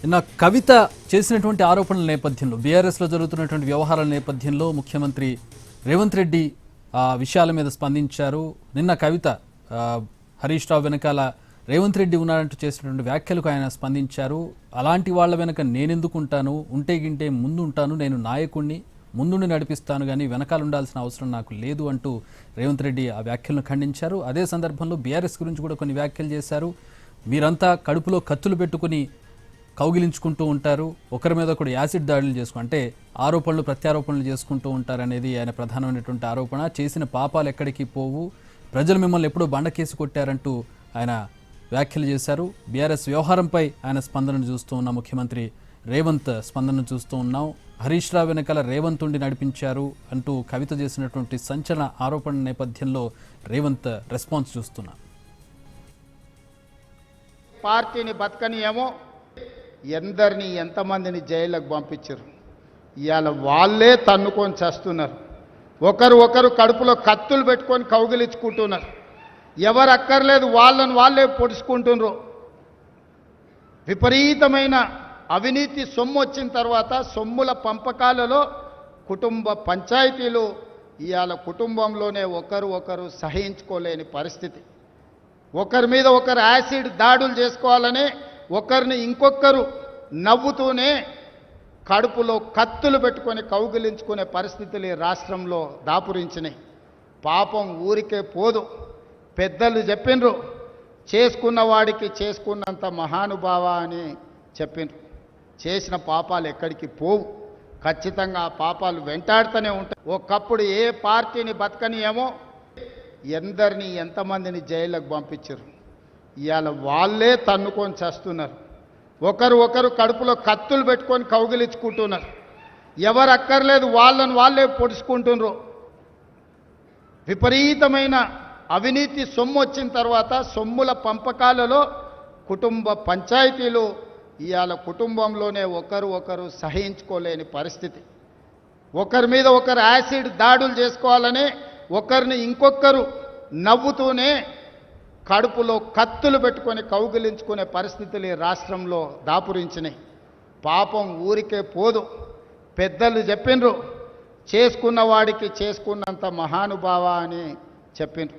నిన్న కవిత చేసినటువంటి ఆరోపణల నేపథ్యంలో బీఆర్ఎస్లో జరుగుతున్నటువంటి వ్యవహారాల నేపథ్యంలో ముఖ్యమంత్రి రేవంత్ రెడ్డి ఆ విషయాల మీద స్పందించారు. నిన్న కవిత హరీష్ రావు వెనకాల రేవంత్ రెడ్డి ఉన్నారంటూ చేసినటువంటి వ్యాఖ్యలకు ఆయన స్పందించారు. అలాంటి వాళ్ళ వెనక నేనెందుకు ఉంటాను, ఉంటే గింటే ముందు ఉంటాను, నేను నాయకుడిని ముందుండి నడిపిస్తాను కానీ వెనకాల ఉండాల్సిన అవసరం నాకు లేదు అంటూ రేవంత్ రెడ్డి ఆ వ్యాఖ్యలను ఖండించారు. అదే సందర్భంలో బీఆర్ఎస్ గురించి కూడా కొన్ని వ్యాఖ్యలు చేశారు. మీరంతా కడుపులో కత్తులు పెట్టుకుని కౌగిలించుకుంటూ ఉంటారు, ఒకరి మీద కూడా యాసిడ్ దాడులు అంటే ఆరోపణలు ప్రత్యారోపణలు చేసుకుంటూ ఉంటారనేది ఆయన ప్రధానమైనటువంటి ఆరోపణ. చేసిన పాపాలు ఎక్కడికి పోవు, ప్రజలు మిమ్మల్ని ఎప్పుడో బండకేసి కొట్టారంటూ ఆయన వ్యాఖ్యలు చేశారు. బీఆర్ఎస్ వ్యవహారంపై ఆయన స్పందనను చూస్తూ ఉన్న ముఖ్యమంత్రి రేవంత్ స్పందనను చూస్తూ ఉన్నాం. హరీష్ రావు వెనకాల రేవంత్ ఉండి నడిపించారు అంటూ కవిత చేసినటువంటి సంచలన ఆరోపణ నేపథ్యంలో రేవంత్ రెస్పాన్స్ చూస్తున్నాం. పార్టీని బతకనియేమో ఎందరిని ఎంతమందిని జైలుకు పంపించారు. ఇవాళ వాళ్ళే తన్నుకొని చేస్తున్నారు. ఒకరు కడుపులో కత్తులు పెట్టుకొని కౌగిలించుకుంటున్నారు. ఎవరు అక్కర్లేదు వాళ్ళని వాళ్ళే పొడుచుకుంటున్నారు. విపరీతమైన అవినీతి సొమ్ము వచ్చిన తర్వాత సొమ్ముల పంపకాలలో కుటుంబ పంచాయతీలు ఇవాళ కుటుంబంలోనే ఒకరు సహించుకోలేని పరిస్థితి. ఒకరి మీద ఒకరు యాసిడ్ దాడులు చేసుకోవాలని ఒకరిని ఇంకొకరు నవ్వుతూనే కడుపులో కత్తులు పెట్టుకొని కౌగిలించుకునే పరిస్థితులు ఈ రాష్ట్రంలో దాపురించినాయి. పాపం ఊరికే పోదు. పెద్దలు చెప్పిండ్రు, చేసుకున్న వాడికి చేసుకున్నంత మహానుభావ అని చెప్పిండ్రు. చేసిన పాపాలు ఎక్కడికి పోవు, ఖచ్చితంగా ఆ పాపాలు వెంటాడుతూనే ఉంటాయి. ఒకప్పుడు ఏ పార్టీని బతకనియేమో ఎందరిని ఎంతమందిని జైలుకు పంపించారు. ఇవాళ వాళ్ళే తన్నుకొని చేస్తున్నారు. ఒకరు కడుపులో కత్తులు పెట్టుకొని కౌగిలించుకుంటున్నారు. ఎవరు అక్కర్లేదు వాళ్ళని వాళ్ళే పొడుచుకుంటున్నారు. విపరీతమైన అవినీతి సొమ్ము వచ్చిన తర్వాత సొమ్ముల పంపకాలలో కుటుంబ పంచాయతీలు ఇవాళ కుటుంబంలోనే ఒకరు సహించుకోలేని పరిస్థితి. ఒకరి మీద ఒకరు యాసిడ్ దాడులు చేసుకోవాలని ఒకరిని ఇంకొకరు నవ్వుతూనే కడుపులో కత్తులు పెట్టుకొని కౌగిలించుకునే పరిస్థితులు ఈ రాష్ట్రంలో దాపురించినాయి. పాపం ఊరికే పోదు. పెద్దలు చెప్పిండ్రు, చేసుకున్న వాడికి చేసుకున్నంత మహానుభావ అని చెప్పిండ్రు.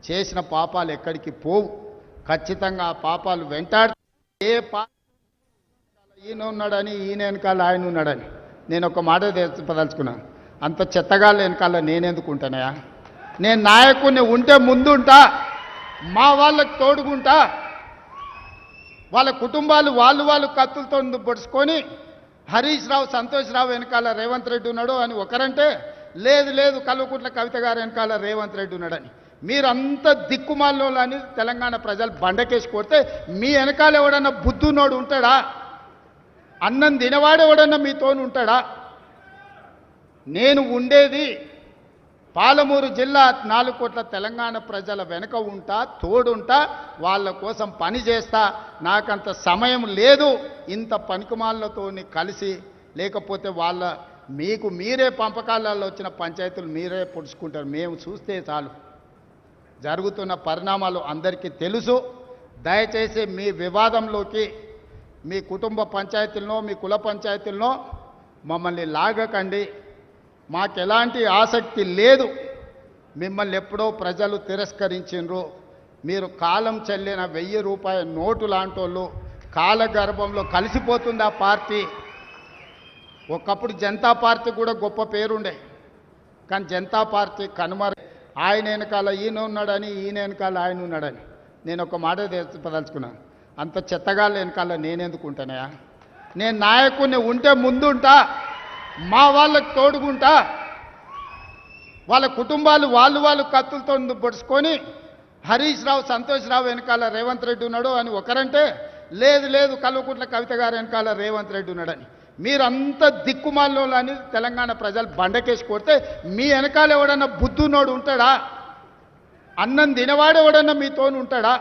చేసిన పాపాలు ఎక్కడికి పోవు, ఖచ్చితంగా ఆ పాపాలు వెంటాడు. ఏ ఈయన ఉన్నాడని ఈయన వెనకాల ఆయన ఉన్నాడని నేను ఒక మాట చెప్పదలుచుకున్నాను. అంత చెత్తగాళ్ళ వెనకాల నేనెందుకు ఉంటానయా? నేను నాయకుడిని, ఉంటే ముందుంటా, మా వాళ్ళకి తోడుగుంటా. వాళ్ళ కుటుంబాలు వాళ్ళు కత్తులతో పొడుచుకొని హరీష్ రావు సంతోష్ రావు వెనకాల రేవంత్ రెడ్డి ఉన్నాడు అని ఒకరంటే, లేదు కల్వకుంట్ల కవిత గారు వెనకాల రేవంత్ రెడ్డి ఉన్నాడని. మీరంతా దిక్కుమాల్లో అని తెలంగాణ ప్రజలు బండకేసి కొడితే మీ వెనకాల ఎవడన్నా బుద్ధునోడు ఉంటాడా? అన్నం తినవాడు ఎవడన్నా మీతోను ఉంటాడా? నేను ఉండేది పాలమూరు జిల్లా 4 కోట్ల తెలంగాణ ప్రజల వెనుక ఉంటా, తోడుంటా, వాళ్ళ కోసం పని చేస్తా. నాకంత సమయం లేదు ఇంత పనికిమాలతో కలిసి, లేకపోతే వాళ్ళ మీకు మీరే పంపకాలలో వచ్చిన పంచాయతీలు మీరే పొడుచుకుంటారు. మేము చూస్తే చాలు. జరుగుతున్న పరిణామాలు అందరికీ తెలుసు. దయచేసి మీ వివాదంలోకి మీ కుటుంబ పంచాయతీలనో మీ కుల పంచాయతీలనో మమ్మల్ని లాగకండి. మాకెలాంటి ఆసక్తి లేదు. మిమ్మల్ని ఎప్పుడో ప్రజలు తిరస్కరించిండ్రు. మీరు కాలం చెల్లిన 1000 రూపాయల నోటు లాంటోళ్ళు. కాలగర్భంలో కలిసిపోతుంది ఆ పార్టీ. ఒకప్పుడు జనతా పార్టీ కూడా గొప్ప పేరుండే, కానీ జనతా పార్టీ కనుమరు. ఆయన వెనకాల ఈయన ఉన్నాడని ఈయన వెనకాల ఆయన ఉన్నాడని నేను ఒక మాట చెప్పదలుచుకున్నాను. అంత చెత్తగాళ్ళ వెనకాల నేనెందుకు ఉంటానయా? నేను నాయకుడిని, ఉంటే ముందుంటా, మా వాళ్ళకి తోడుగుంటా. వాళ్ళ కుటుంబాలు వాళ్ళు కత్తులతో పొడుచుకొని హరీష్ రావు సంతోష్ రావు వెనకాల రేవంత్ రెడ్డి ఉన్నాడు అని ఒకరంటే, లేదు కల్వకుంట్ల కవిత గారు వెనకాల రేవంత్ రెడ్డి ఉన్నాడని. మీరంతా దిక్కుమాల్లో అని తెలంగాణ ప్రజలు బండకేసి కొడితే మీ వెనకాల ఎవడన్నా బుద్ధునోడు ఉంటాడా? అన్నం తినవాడు ఎవడన్నా మీతోను ఉంటాడా?